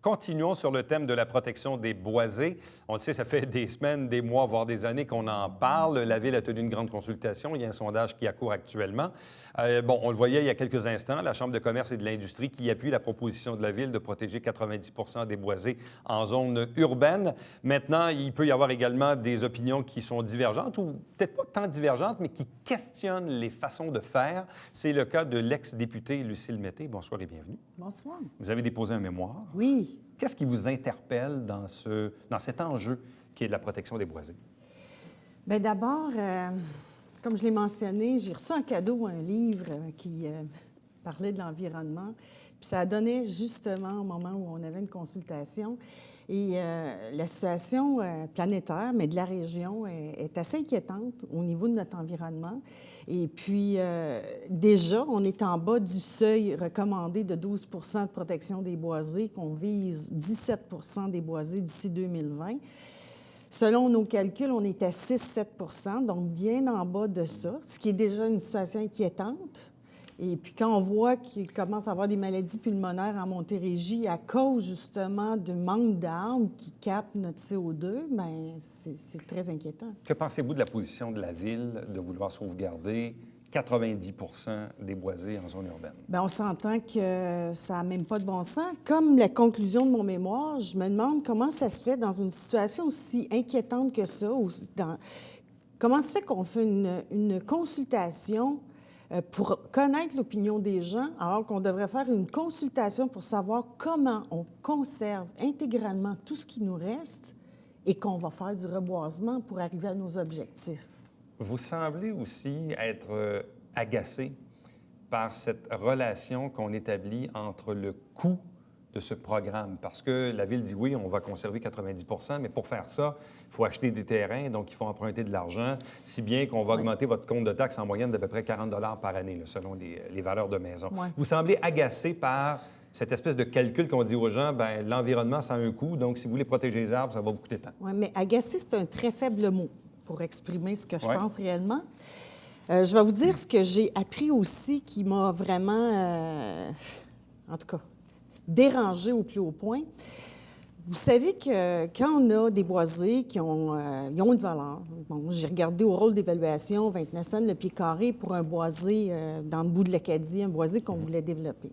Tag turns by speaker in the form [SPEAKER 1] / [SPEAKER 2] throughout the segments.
[SPEAKER 1] Continuons sur le thème de la protection des boisés. On le sait, ça fait des semaines, des mois, voire des années qu'on en parle. La Ville a tenu une grande consultation. Il y a un sondage qui accourt actuellement. On le voyait il y a quelques instants, la Chambre de commerce et de l'industrie qui appuie la proposition de la Ville de protéger 90 des boisés en zone urbaine. Maintenant, il peut y avoir également des opinions qui sont divergentes, ou peut-être pas tant divergentes, mais qui questionnent les façons de faire. C'est le cas de l'ex-députée Lucille Mété. Bonsoir et bienvenue.
[SPEAKER 2] Bonsoir.
[SPEAKER 1] Vous avez déposé un mémoire.
[SPEAKER 2] Oui.
[SPEAKER 1] Qu'est-ce qui vous interpelle dans cet enjeu qui est de la protection des boisés?
[SPEAKER 2] Bien, d'abord, comme je l'ai mentionné, j'ai reçu en cadeau un livre qui parlait de l'environnement. Puis ça a donné justement au moment où on avait une consultation. Et la situation planétaire, mais de la région, est assez inquiétante au niveau de notre environnement. Et puis, déjà, on est en bas du seuil recommandé de 12 de protection des boisés, qu'on vise 17 des boisés d'ici 2020. Selon nos calculs, on est à 6-7 donc bien en bas de ça, ce qui est déjà une situation inquiétante. Et puis quand on voit qu'il commence à avoir des maladies pulmonaires en Montérégie à cause justement du manque d'arbres qui captent notre CO2, bien, c'est très inquiétant.
[SPEAKER 1] Que pensez-vous de la position de la Ville de vouloir sauvegarder 90 des boisés en zone urbaine?
[SPEAKER 2] Bien, on s'entend que ça n'a même pas de bon sens. Comme la conclusion de mon mémoire, je me demande comment ça se fait dans une situation aussi inquiétante que ça. Comment ça se fait qu'on fait une consultation pour connaître l'opinion des gens, alors qu'on devrait faire une consultation pour savoir comment on conserve intégralement tout ce qui nous reste et qu'on va faire du reboisement pour arriver à nos objectifs.
[SPEAKER 1] Vous semblez aussi être agacé par cette relation qu'on établit entre le coût de ce programme. Parce que la Ville dit oui, on va conserver 90 mais pour faire ça, il faut acheter des terrains, donc il faut emprunter de l'argent, si bien qu'on va augmenter votre compte de taxes en moyenne d'à peu près 40 par année, là, selon les valeurs de maison.
[SPEAKER 2] Oui.
[SPEAKER 1] Vous semblez agacé par cette espèce de calcul qu'on dit aux gens, bien, l'environnement, ça a un coût, donc si vous voulez protéger les arbres, ça va vous coûter tant.
[SPEAKER 2] Oui, mais agacé, c'est un très faible mot pour exprimer ce que je pense réellement. Je vais vous dire ce que j'ai appris aussi qui m'a vraiment, en tout cas, dérangé au plus haut point. Vous savez que quand on a des boisés qui ont une valeur, bon, j'ai regardé au rôle d'évaluation 29 cents le pied carré pour un boisé dans le bout de l'Acadie, un boisé qu'on voulait développer.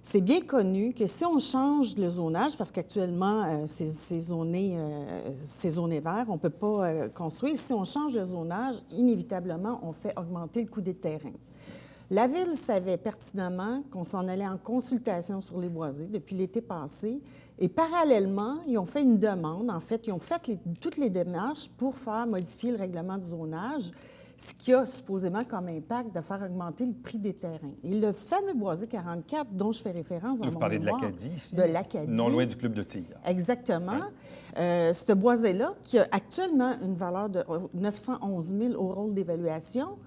[SPEAKER 2] C'est bien connu que si on change le zonage, parce qu'actuellement, c'est zoné vert, on ne peut pas construire. Si on change le zonage, inévitablement, on fait augmenter le coût des terrains. La Ville savait pertinemment qu'on s'en allait en consultation sur les boisés depuis l'été passé. Et parallèlement, ils ont fait une demande. En fait, ils ont fait toutes les démarches pour faire modifier le règlement du zonage, ce qui a supposément comme impact de faire augmenter le prix des terrains. Et le fameux boisé 44 dont je fais référence dans mon mémoire...
[SPEAKER 1] Vous parlez de l'Acadie ici?
[SPEAKER 2] De l'Acadie.
[SPEAKER 1] Non loin du club de tir.
[SPEAKER 2] Exactement. Ce boisé-là, qui a actuellement une valeur de 911 000 au rôle d'évaluation,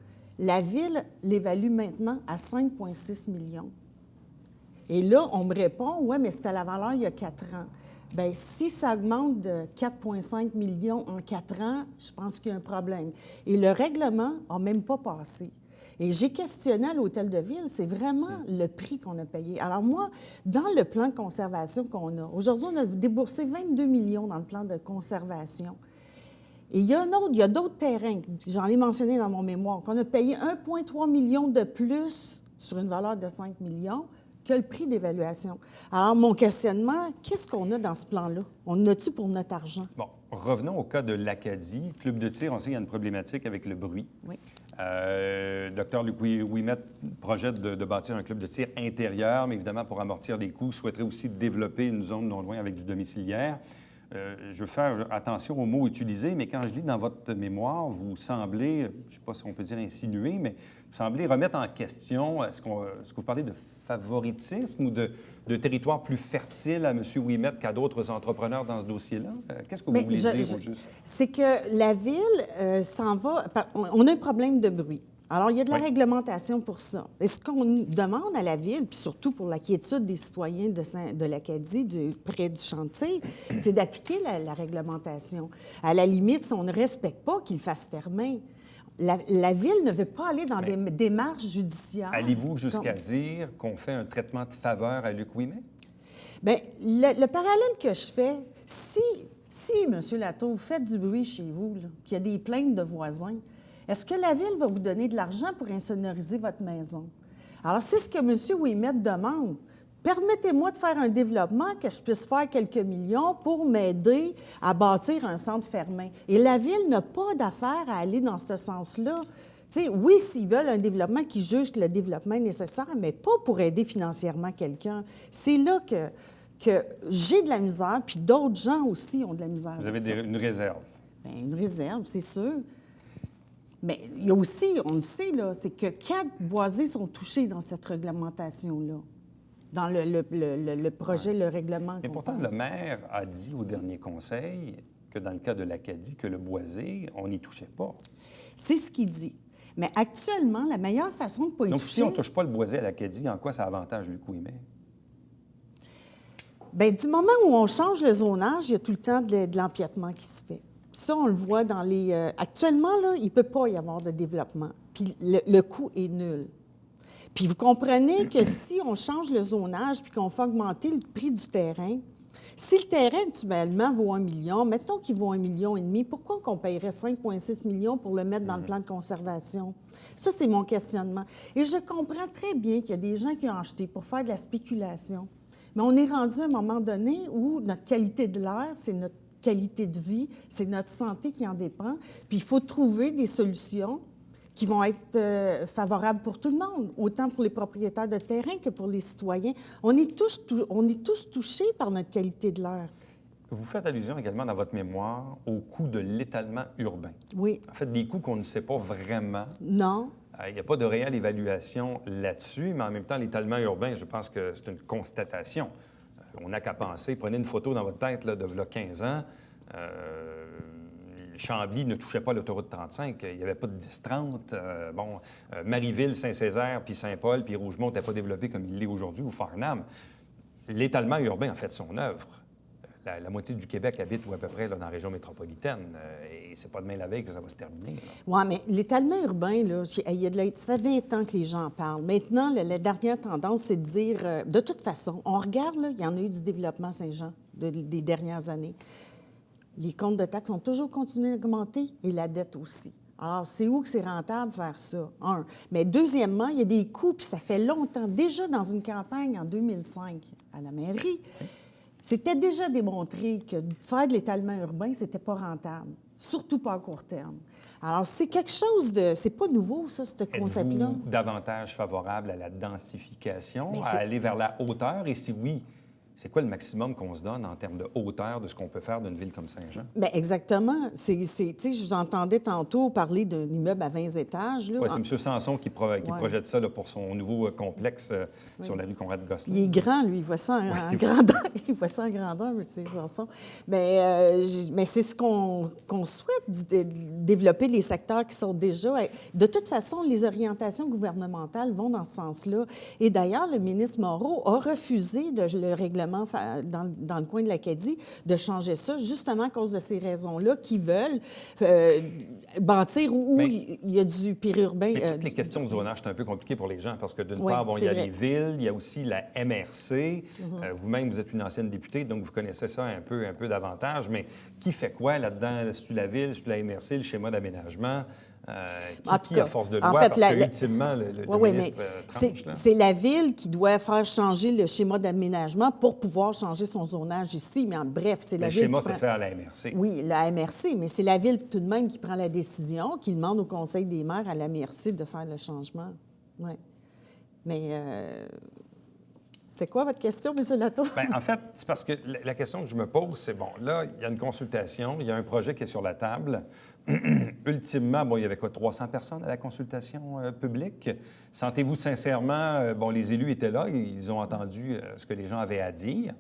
[SPEAKER 2] la Ville l'évalue maintenant à 5,6 millions. Et là, on me répond, oui, mais c'était la valeur il y a 4 ans. Bien, si ça augmente de 4,5 millions en 4 ans, je pense qu'il y a un problème. Et le règlement n'a même pas passé. Et j'ai questionné à l'Hôtel de Ville, c'est vraiment le prix qu'on a payé. Alors moi, dans le plan de conservation qu'on a, aujourd'hui, on a déboursé 22 millions dans le plan de conservation. Et il y a d'autres terrains, j'en ai mentionné dans mon mémoire, qu'on a payé 1,3 million de plus sur une valeur de 5 millions que le prix d'évaluation. Alors, mon questionnement, qu'est-ce qu'on a dans ce plan-là? On a-tu pour notre argent?
[SPEAKER 1] Bon, revenons au cas de l'Acadie. Club de tir, on sait qu'il y a une problématique avec le bruit.
[SPEAKER 2] Oui.
[SPEAKER 1] Dr Luc Ouimet projette de bâtir un club de tir intérieur, mais évidemment, pour amortir les coûts, souhaiterait aussi développer une zone non loin avec du domiciliaire. Je veux faire attention aux mots utilisés, mais quand je lis dans votre mémoire, vous semblez, je ne sais pas si on peut dire insinuer, mais vous semblez remettre en question, est-ce que vous parlez de favoritisme ou de territoire plus fertile à M. Ouimet qu'à d'autres entrepreneurs dans ce dossier-là? Qu'est-ce que vous voulez dire au juste?
[SPEAKER 2] C'est que la Ville s'en va... On a un problème de bruit. Alors, il y a de la réglementation pour ça. Et ce qu'on demande à la Ville, puis surtout pour la quiétude des citoyens de l'Acadie, près du chantier, c'est d'appliquer la réglementation. À la limite, si on ne respecte pas, qu'il fasse fermer. La Ville ne veut pas aller dans des démarches judiciaires.
[SPEAKER 1] Allez-vous jusqu'à dire qu'on fait un traitement de faveur à Luc Ouimet?
[SPEAKER 2] Bien, le parallèle que je fais, si M. Latour, vous faites du bruit chez vous, qu'il y a des plaintes de voisins, est-ce que la Ville va vous donner de l'argent pour insonoriser votre maison? Alors, c'est ce que M. Ouimet demande. Permettez-moi de faire un développement que je puisse faire quelques millions pour m'aider à bâtir un centre fermé. Et la Ville n'a pas d'affaire à aller dans ce sens-là. Tu sais, oui, s'ils veulent un développement qui juge que le développement est nécessaire, mais pas pour aider financièrement quelqu'un. C'est là que j'ai de la misère, puis d'autres gens aussi ont de la misère.
[SPEAKER 1] Vous avez une réserve.
[SPEAKER 2] Bien, une réserve, c'est sûr. Mais il y a aussi, on le sait, là, c'est que 4 boisés sont touchés dans cette réglementation-là, dans le projet, le règlement.
[SPEAKER 1] Et pourtant, le maire a dit au dernier conseil que dans le cas de l'Acadie, que le boisé, on n'y touchait pas.
[SPEAKER 2] C'est ce qu'il dit. Mais actuellement, la meilleure façon de ne pas y toucher...
[SPEAKER 1] Donc, si on ne touche pas le boisé à l'Acadie, en quoi ça avantage Luc Ouimet?
[SPEAKER 2] Bien, du moment où on change le zonage, il y a tout le temps de l'empiètement qui se fait. Ça, on le voit dans les... actuellement, là, il ne peut pas y avoir de développement. Puis le coût est nul. Puis vous comprenez que si on change le zonage puis qu'on fait augmenter le prix du terrain, si le terrain, actuellement, vaut 1 million, mettons qu'il vaut 1,5 million, pourquoi qu'on paierait 5,6 millions pour le mettre dans le plan de conservation? Ça, c'est mon questionnement. Et je comprends très bien qu'il y a des gens qui ont acheté pour faire de la spéculation. Mais on est rendu à un moment donné où notre qualité de l'air, c'est notre qualité de vie, c'est notre santé qui en dépend. Puis il faut trouver des solutions qui vont être favorables pour tout le monde, autant pour les propriétaires de terrain que pour les citoyens. On est tous touchés par notre qualité de l'air.
[SPEAKER 1] Vous faites allusion également dans votre mémoire au coût de l'étalement urbain.
[SPEAKER 2] Oui.
[SPEAKER 1] En fait, des coûts qu'on ne sait pas vraiment.
[SPEAKER 2] Non.
[SPEAKER 1] Il n'y a pas de réelle évaluation là-dessus, mais en même temps, l'étalement urbain, je pense que c'est une constatation. On n'a qu'à penser, prenez une photo dans votre tête là, de 15 ans, Chambly ne touchait pas l'autoroute 35, il n'y avait pas de 10-30. Marieville, Saint-Césaire, puis Saint-Paul, puis Rougemont n'étaient pas développés comme il l'est aujourd'hui, ou Farnham. L'étalement urbain a fait son œuvre. La moitié du Québec habite ou à peu près là, dans la région métropolitaine. Et c'est pas demain la veille que ça va se terminer.
[SPEAKER 2] Oui, mais l'étalement urbain, là, ça fait 20 ans que les gens en parlent. Maintenant, la dernière tendance, c'est de dire... de toute façon, on regarde, là, il y en a eu du développement à Saint-Jean des dernières années. Les comptes de taxes ont toujours continué d'augmenter et la dette aussi. Alors, c'est où que c'est rentable de faire ça? Un. Mais deuxièmement, il y a des coûts, puis ça fait longtemps. Déjà dans une campagne en 2005 à la mairie, c'était déjà démontré que faire de l'étalement urbain, c'était pas rentable, surtout pas à court terme. Alors, c'est quelque chose de... C'est pas nouveau, ça, ce concept-là.
[SPEAKER 1] Êtes-vous davantage favorable à la densification, à aller vers la hauteur? Et si oui, c'est quoi le maximum qu'on se donne en termes de hauteur de ce qu'on peut faire d'une ville comme Saint-Jean? Bien,
[SPEAKER 2] exactement. Je vous entendais tantôt parler d'un immeuble à 20 étages.
[SPEAKER 1] Oui, c'est M. Sanson qui projette ça là, pour son nouveau complexe sur la rue Conrad-Gosselin.
[SPEAKER 2] Il est grand, lui. Il voit ça en grandeur. Il voit ça en grandeur, M. Sanson. Mais c'est ce qu'on souhaite, développer les secteurs qui sont déjà... De toute façon, les orientations gouvernementales vont dans ce sens-là. Et d'ailleurs, le ministre Moreau a refusé le règlement dans le coin de l'Acadie, de changer ça, justement à cause de ces raisons-là, qui veulent bâtir où il y a du périurbain.
[SPEAKER 1] Toutes les questions de zonage, c'est un peu compliqué pour les gens, parce que d'une part, il y a les villes, il y a aussi la MRC. Vous-même, vous êtes une ancienne députée, donc vous connaissez ça un peu davantage, mais qui fait quoi là-dedans? C'est-tu la ville, c'est-tu la MRC, le schéma d'aménagement? Qui, à force de loi, parce que ultimement, le ministre tranche.
[SPEAKER 2] C'est la Ville qui doit faire changer le schéma d'aménagement pour pouvoir changer son zonage ici. Mais bref, c'est la Ville.
[SPEAKER 1] Le schéma, ça se fait à la MRC.
[SPEAKER 2] Oui, la MRC, mais c'est la Ville tout de même qui prend la décision, qui demande au Conseil des maires, à la MRC, de faire le changement. Oui. Mais c'est quoi votre question, M. Latour?
[SPEAKER 1] Bien, en fait, c'est parce que la question que je me pose, c'est, bon, là, il y a une consultation, il y a un projet qui est sur la table. Ultimement, il y avait quoi, 300 personnes à la consultation publique. Sentez-vous sincèrement, les élus étaient là, ils ont entendu ce que les gens avaient à dire.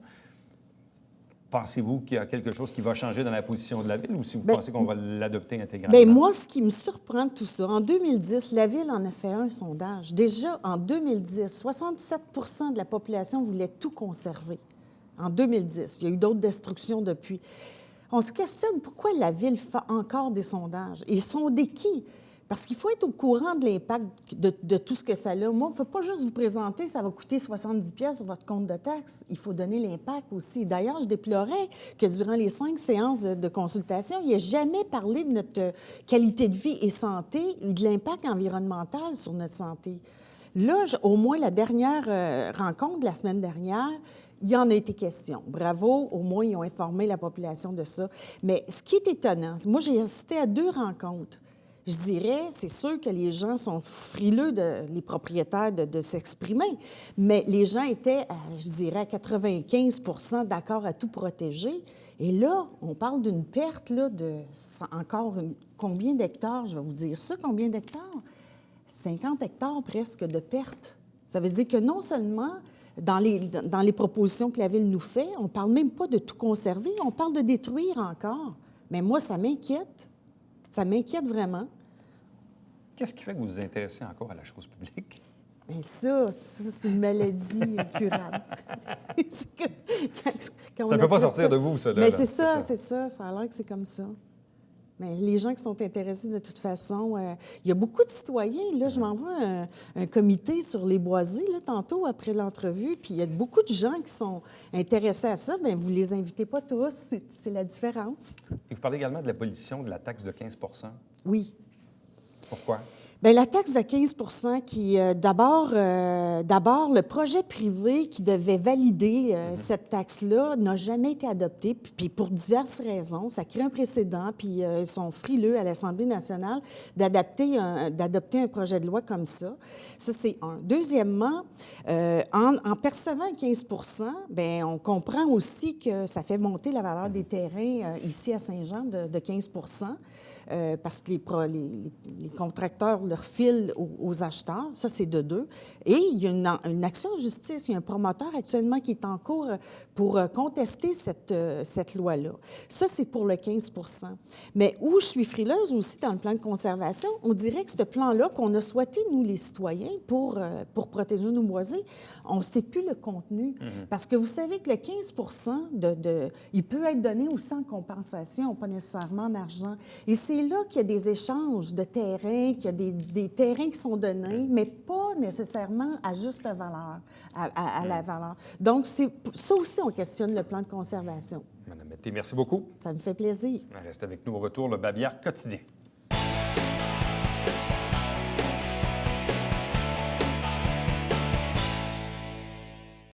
[SPEAKER 1] Pensez-vous qu'il y a quelque chose qui va changer dans la position de la Ville ou si vous pensez qu'on va l'adopter intégralement?
[SPEAKER 2] Bien, moi, ce qui me surprend de tout ça, en 2010, la Ville en a fait un sondage. Déjà, en 2010, 67 de la population voulait tout conserver. En 2010. Il y a eu d'autres destructions depuis. On se questionne pourquoi la Ville fait encore des sondages. Et sondés qui? Parce qu'il faut être au courant de l'impact de tout ce que ça a. Moi, il ne faut pas juste vous présenter, ça va coûter 70$ sur votre compte de taxes. Il faut donner l'impact aussi. D'ailleurs, je déplorais que durant les 5 séances de consultation, il n'y a jamais parlé de notre qualité de vie et santé et de l'impact environnemental sur notre santé. Là, au moins, la dernière rencontre de la semaine dernière, il y en a été question. Bravo, au moins, ils ont informé la population de ça. Mais ce qui est étonnant, moi, j'ai assisté à 2 rencontres. Je dirais, c'est sûr que les gens sont frileux, les propriétaires, de s'exprimer, mais les gens étaient, je dirais, à 95 d'accord à tout protéger. Et là, on parle d'une perte là, combien d'hectares? Je vais vous dire ça, combien d'hectares? 50 hectares presque de perte. Ça veut dire que non seulement dans les propositions que la Ville nous fait, on ne parle même pas de tout conserver, on parle de détruire encore. Mais moi, ça m'inquiète. Ça m'inquiète vraiment.
[SPEAKER 1] Qu'est-ce qui fait que vous vous intéressez encore à la chose publique?
[SPEAKER 2] Bien ça c'est une maladie incurable.
[SPEAKER 1] Ça ne peut pas sortir de vous, ça.
[SPEAKER 2] Mais c'est ça. Ça a l'air que c'est comme ça. Mais les gens qui sont intéressés, de toute façon, il y a beaucoup de citoyens. Là, je m'envoie un comité sur les boisés, là, tantôt, après l'entrevue, puis il y a beaucoup de gens qui sont intéressés à ça. Bien, vous ne les invitez pas tous, c'est la différence.
[SPEAKER 1] Et vous parlez également de l'abolition de la taxe de 15 %.
[SPEAKER 2] Oui.
[SPEAKER 1] Pourquoi?
[SPEAKER 2] Bien, la taxe de 15 qui, d'abord, le projet privé qui devait valider cette taxe-là n'a jamais été adopté, puis pour diverses raisons. Ça crée un précédent, puis ils sont frileux à l'Assemblée nationale d'adopter un projet de loi comme ça. Ça, c'est un. Deuxièmement, en percevant 15 bien, on comprend aussi que ça fait monter la valeur des terrains ici à Saint-Jean de 15 parce que les contracteurs leur filent aux acheteurs. Ça, c'est de 2. Et il y a une action en justice. Il y a un promoteur actuellement qui est en cours pour contester cette loi-là. Ça, c'est pour le 15 Mais où je suis frileuse aussi dans le plan de conservation, on dirait que ce plan-là qu'on a souhaité, nous, les citoyens, pour protéger nos boisés, on ne sait plus le contenu. Parce que vous savez que le 15 il peut être donné aussi en compensation, pas nécessairement en argent. Et c'est là qu'il y a des échanges de terrains, qu'il y a des terrains qui sont donnés, mais pas nécessairement à juste valeur, à la valeur. Donc, ça aussi, on questionne le plan de conservation.
[SPEAKER 1] Madame Mété, merci beaucoup.
[SPEAKER 2] Ça me fait plaisir.
[SPEAKER 1] Reste avec nous au retour, le Babillard quotidien.